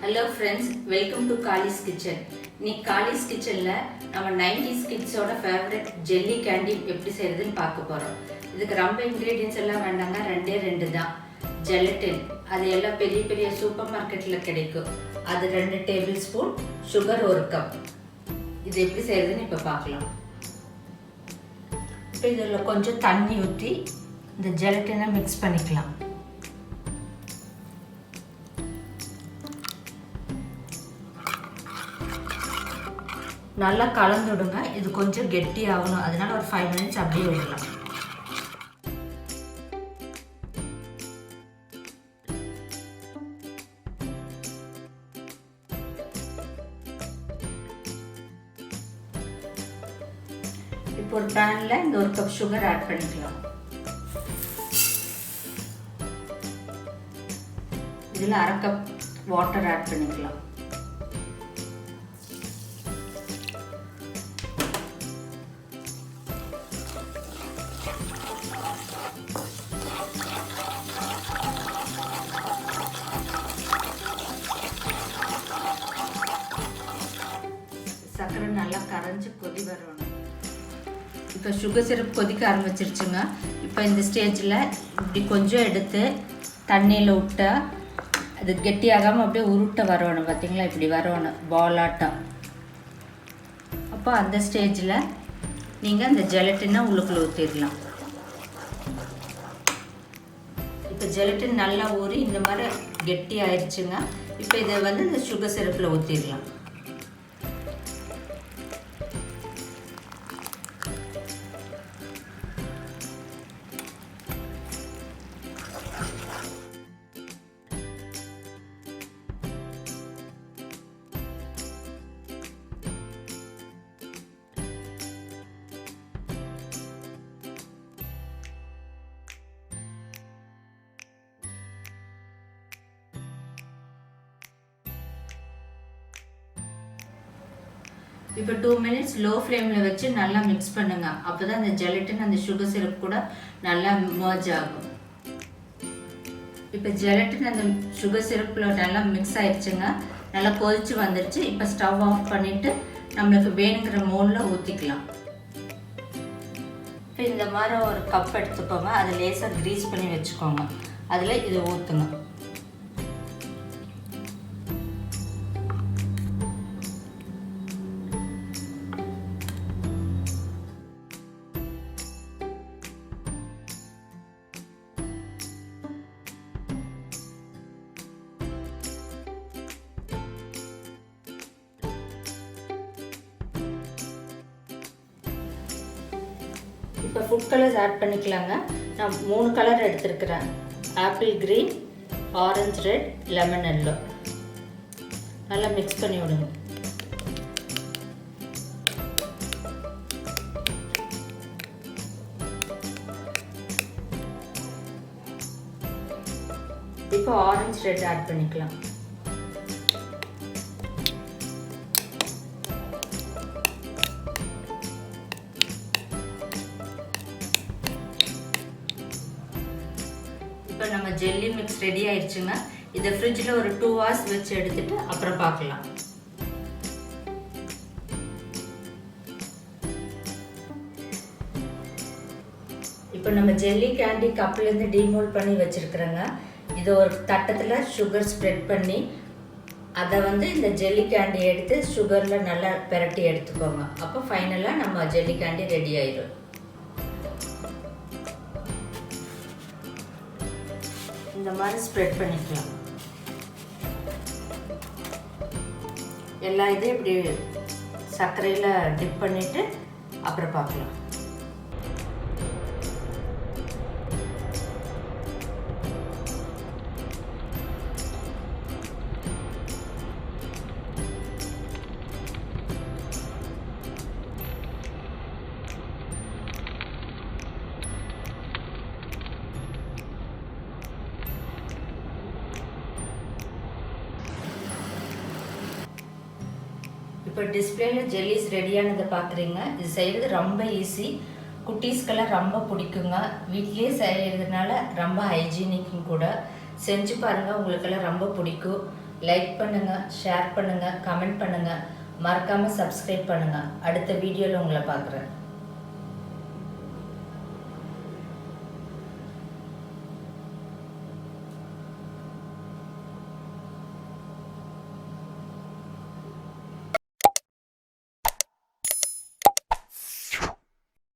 Hello friends, welcome to Kali's Kitchen. இன்னைக்கு Kali's Kitchenல நம்ம 90's kids ஓட ஃபேவரட் ஜெல்லி கேண்டி எப்படி செய்யறதுன்னு பார்க்க போறோம். இதுக்கு ரொம்ப இன்கிரிடியன்ட்ஸ் எல்லாம் வேண்டாங்க, ரெண்டு தான். ஜெலட்டின், அது எல்லாம் பெரிய பெரிய சூப்பர் மார்க்கெட்ல கிடைக்கும். அது 2 டேபிள் ஸ்பூன், சுகர் 1 கப். இது எப்படி செய்யறதுன்னு இப்ப பார்க்கலாம். இப்போ இதுல கொஞ்சம் தண்ணி ஊற்றி இந்த ஜெலட்டினை மிக்ஸ் பண்ணிக்கலாம். நல்லா கலந்து விடுங்க. இது கொஞ்சம் கெட்டி ஆகணும், அதனால ஒரு 5 மினிட்ஸ் அப்படியே விடலாம். இப்போ ஒரு பேன்ல இந்த 1 கப் சுகர் ஆட் பண்ணிக்கலாம். இதுல 1/2 கப் வாட்டர் ஆட் பண்ணிக்கலாம். சர்க்கரை நல்லா கரைஞ்சி கொதி வரணும். இப்போ சுகர் சிரப் கொதிக்க ஆரம்பிச்சிருச்சுங்க. இப்போ இந்த ஸ்டேஜில் இப்படி கொஞ்சம் எடுத்து தண்ணியில் விட்டா அது கெட்டியாகாமல் அப்படியே உருட்ட வரணும். பார்த்தீங்களா, இப்படி வரணும் பாலாட்டம். அப்போ அந்த ஸ்டேஜில் நீங்கள் அந்த ஜெலட்டினை உள்ளுக்குள்ளே ஊற்றிடலாம். இப்போ ஜெலட்டின் நல்லா ஊறி இந்த மாதிரி கெட்டி ஆயிடுச்சுங்க. இப்போ இதை வந்து இந்த சுகர் சிரப்பில் ஊற்றிடலாம். இப்போ 2 மினிட்ஸ் லோ ஃப்ளேமில் வச்சு நல்லா மிக்ஸ் பண்ணுங்க. அப்போ தான் அந்த ஜெலட்டின் அந்த சுகர் சிரப் கூட நல்லா மர்ஜ் ஆகும். இப்போ ஜெலட்டின் அந்த சுகர் சிரப்பில் நல்லா மிக்ஸ் ஆயிடுச்சுங்க. நல்லா கொதிச்சு வந்துடுச்சு. இப்போ ஸ்டவ் ஆஃப் பண்ணிவிட்டு நம்மளுக்கு வேணுங்கிற மோலில் ஊற்றிக்கலாம். இப்போ இந்த மாதிரி ஒரு கப் எடுத்துக்கோங்க. அதை லேசாக க்ரீஸ் பண்ணி வச்சுக்கோங்க. அதில் இதை ஊற்றுங்க. இப்போ ஃபுட் கலர்ஸ் ஆட் பண்ணிக்கலாங்க. நான் 3 கலர் எடுத்துருக்கிறேன். Apple green, orange red, lemon yellow. நல்லா மிக்ஸ் பண்ணி விடுங்க. இப்போ ஆரஞ்சு ரெட் ஆட் பண்ணிக்கலாம். இப்போ நம்ம ஜெல்லி மிக்ஸ் ரெடி ஆயிடுச்சுங்க. இதை ஃப்ரிட்ஜில் ஒரு 2 hours வச்சு எடுத்துட்டு அப்புறம் பார்க்கலாம். இப்போ நம்ம ஜெல்லி கேண்டி கப்லேருந்து டீமோல்ட் பண்ணி வச்சுருக்குறோங்க. இது ஒரு தட்டத்தில் சுகர் ஸ்ப்ரெட் பண்ணி அதை வந்து இந்த ஜெல்லி கேண்டி எடுத்து சுகரில் நல்லா பிரட்டி எடுத்துக்கோங்க. அப்போ ஃபைனலாக நம்ம ஜெல்லி கேண்டி ரெடி ஆயிடும். இந்த மாதிரி ஸ்ப்ரெட் பண்ணிக்கலாம். எல்லா இதையும் இப்படி சர்க்கரையில் டிப் பண்ணிவிட்டு அப்புறம் பார்க்கலாம். இப்போ டிஸ்பிளேயில் ஜெல்லிஸ் ரெடியானதை பார்க்குறீங்க. இது செய்கிறது ரொம்ப ஈஸி. குட்டீஸ்க்கெல்லாம் ரொம்ப பிடிக்குங்க. வீட்லேயே செய்கிறதுனால ரொம்ப ஹைஜீனிக்கும் கூட. செஞ்சு பாருங்கள், உங்களுக்கெல்லாம் ரொம்ப பிடிக்கும். லைக் பண்ணுங்கள், ஷேர் பண்ணுங்கள், கமெண்ட் பண்ணுங்கள், மறக்காமல் சப்ஸ்கிரைப் பண்ணுங்கள். அடுத்த வீடியோவில் உங்களை பார்க்குறேன்.